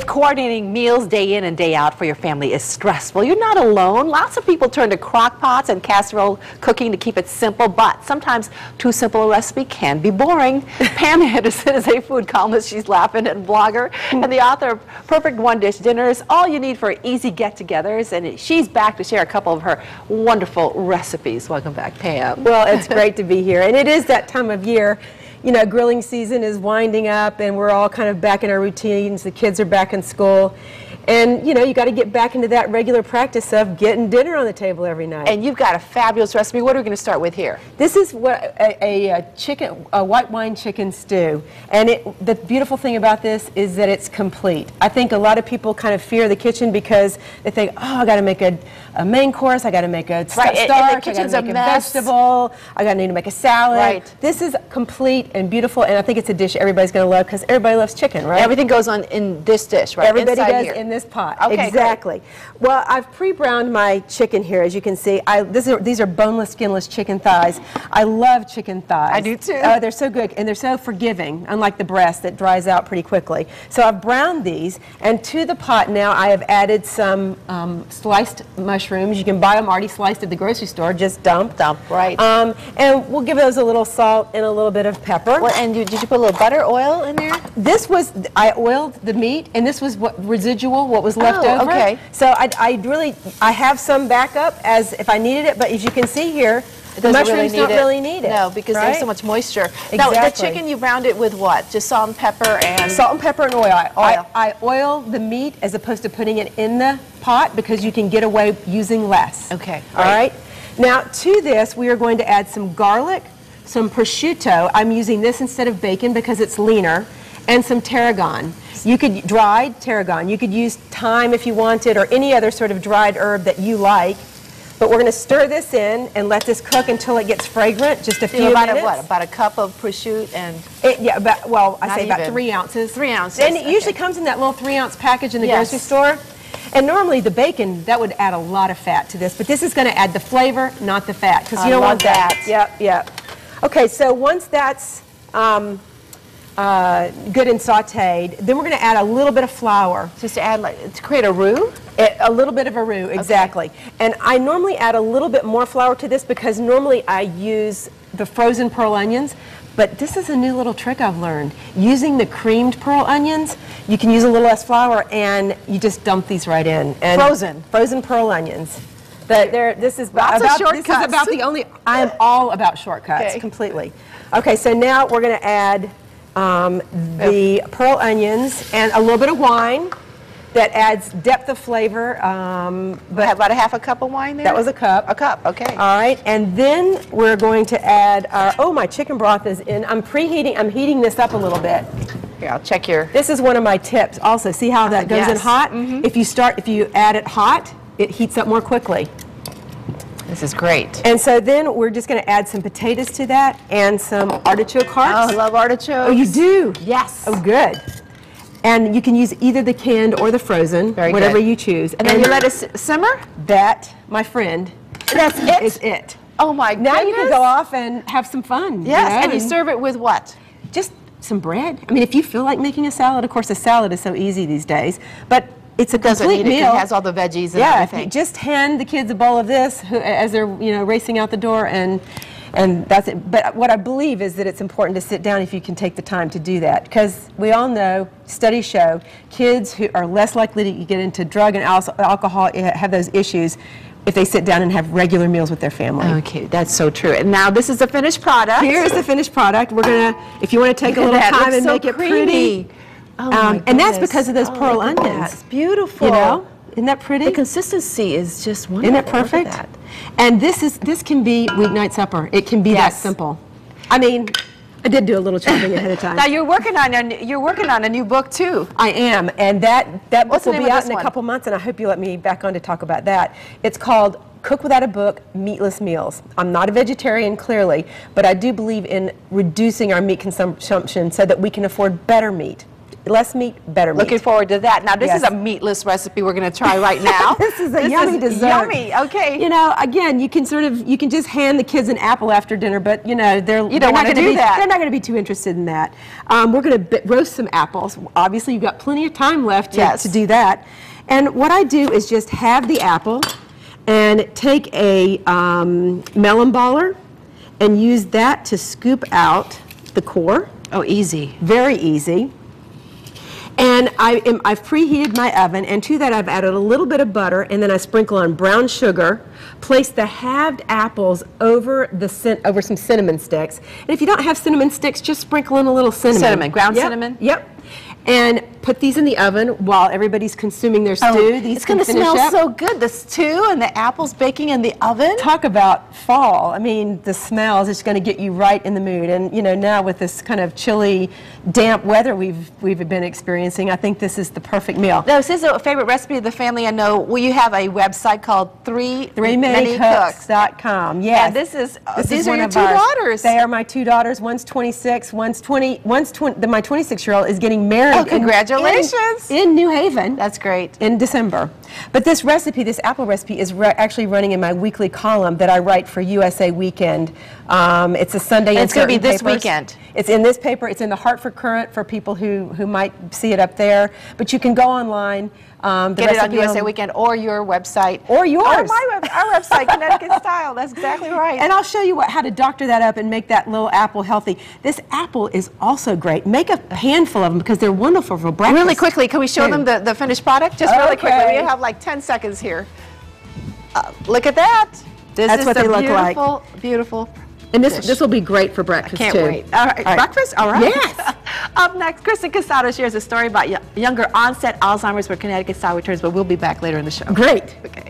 coordinating meals day in and day out for your family is stressful, you're not alone. Lots of people turn to crock pots and casserole cooking to keep it simple, but sometimes too simple a recipe can be boring. Pam Anderson is a food columnist, she's laughing, and blogger, and the author of Perfect One-Dish Dinners, all you need for easy get-togethers, and she's back to share a couple of her wonderful recipes. Welcome back, Pam. Well, it's great to be here, and it is that time of year. You know, grilling season is winding up and we're all kind of back in our routines. The kids are back in school. And, you know, you got to get back into that regular practice of getting dinner on the table every night. And you've got a fabulous recipe. What are we going to start with here? This is what a white wine chicken stew. And the beautiful thing about this is that it's complete. I think a lot of people kind of fear the kitchen because they think, oh, I got to make a main course, I got to make a starch, I got to make a vegetable, I got to need to make a salad. Right. This is complete and beautiful, and I think it's a dish everybody's going to love because everybody loves chicken, right? Everything goes on in this dish, right? Everybody does here. In this pot. Okay, exactly. Great. Well, I've pre-browned my chicken here, as you can see. These are boneless, skinless chicken thighs. I love chicken thighs. I do too. They're so good, and they're so forgiving, unlike the breast that dries out pretty quickly. So I've browned these, and to the pot now I have added some sliced mushrooms. You can buy them already sliced at the grocery store, just dump. Right. And we'll give those a little salt and a little bit of pepper. Well, and did you put a little butter, oil in there? I oiled the meat, and this was what was left over. Okay. So I have some backup as if I needed it, but as you can see here, the mushrooms don't really need it. No, because there's so much moisture. Exactly. Now, the chicken, you browned it with what? Just salt and pepper and... Salt and pepper and oil. I oil the meat as opposed to putting it in the pot because you can get away using less. Okay. All right. Now, to this, we are going to add some garlic, some prosciutto. I'm using this instead of bacon because it's leaner, and some tarragon. You could dried tarragon. You could use thyme if you wanted, or any other sort of dried herb that you like. But we're going to stir this in and let this cook until it gets fragrant, just a few minutes. About a cup of prosciutto and... I say about 3 ounces. 3 ounces. And it usually comes in that little 3-ounce package in the grocery store. And normally the bacon, that would add a lot of fat to this, but this is going to add the flavor, not the fat, because you don't want that. Yep. Okay, so once that's good and sautéed, then we're going to add a little bit of flour. Just to add, to create a roux? A little bit of a roux, exactly. Okay. And I normally add a little bit more flour to this because normally I use the frozen pearl onions, but this is a new little trick I've learned. Using the creamed pearl onions, you can use a little less flour and you just dump these right in. And frozen pearl onions. But this is about the only, I am all about shortcuts, completely. Okay, so now we're going to add the pearl onions and a little bit of wine. That adds depth of flavor. But about a half a cup of wine there? That was a cup. A cup, okay. All right, and then we're going to add our, my chicken broth is in. I'm heating this up a little bit. Here, I'll check your... This is one of my tips also. See how that goes in hot? Mm-hmm. If you add it hot, it heats up more quickly. This is great. And so then we're just going to add some potatoes to that and some artichoke hearts. Oh, I love artichokes. Oh, you do? Yes. Oh, good. And you can use either the canned or the frozen, whatever you choose. And then you let it simmer? That, my friend, is it. Oh my goodness. Now you can go off and have some fun. Yes, and you serve it with what? Just some bread. I mean, if you feel like making a salad, of course a salad is so easy these days, but it's a complete meal. It has all the veggies and everything. Yeah, just hand the kids a bowl of this as they're racing out the door and that's it. But what I believe is that it's important to sit down if you can take the time to do that. Because we all know, studies show, kids who are less likely to get into drug and alcohol have those issues if they sit down and have regular meals with their family. Okay, that's so true. And now this is the finished product. Here's the finished product. We're going to, if you want to take a little time and make it pretty. Oh my goodness. And that's because of those pearl onions. It's beautiful. You know? Isn't that pretty? The consistency is just wonderful. Isn't it perfect? And this can be weeknight supper. It can be that simple. I mean, I did do a little chopping ahead of time. Now you're working on a new book too. I am, and that book will be out in a couple months, and I hope you let me back on to talk about that. It's called Cook Without a Book, Meatless Meals. I'm not a vegetarian, clearly, but I do believe in reducing our meat consumption so that we can afford better meat. less meat, better meat. Looking forward to that. Now, this Yes. is a meatless recipe we're going to try right now. This is a yummy dessert. Yummy. Okay. You know, again, you can just hand the kids an apple after dinner, but you know, they're don't not wanna going to do be that. they're not going to be too interested in that. We're going to roast some apples. Obviously, you've got plenty of time left Yes. to do that. And what I do is just have the apple and take a melon baller and use that to scoop out the core. Oh, easy. Very easy. And I've preheated my oven, and to that I've added a little bit of butter, and then I sprinkle on brown sugar, place the halved apples over some cinnamon sticks. And if you don't have cinnamon sticks, just sprinkle in a little cinnamon. Cinnamon, ground Yep, cinnamon? Yep. And put these in the oven while everybody's consuming their stew. It's going to smell so good. The stew and the apples baking in the oven. Talk about fall. I mean, the smells is going to get you right in the mood. And you know, now with this kind of chilly, damp weather we've been experiencing, I think this is the perfect meal. Now, this is a favorite recipe of the family. I know. Well, you have a website called ThreeManyCooks.com. Yes. And these are one your of two ours. daughters. They are my two daughters. One's 26, one's 20. My 26-year-old is getting married. Oh, congratulations. In New Haven. That's great. In December. But this recipe, this apple recipe, is actually running in my weekly column that I write for USA Weekend. It's a Sunday. And it's going to be this papers. weekend. It's in this paper. It's in the Hartford Courant for people who might see it up there. But you can go online. Get it on USA Weekend or your website. Or yours. Or our website, Connecticut Style. That's exactly right. And I'll show you how to doctor that up and make that little apple healthy. This apple is also great. Make a handful of them because they're wonderful for breakfast. Really quickly, can we show them the finished product? Just really quickly. We have like 10 seconds here. Look at that. That's what they look like. Beautiful. And this will be great for breakfast, Can't too. wait. All right. Breakfast? All right. Yes. Up next, Kristen Casado shares a story about younger onset Alzheimer's where Connecticut Style returns, but we'll be back later in the show. Great. Okay.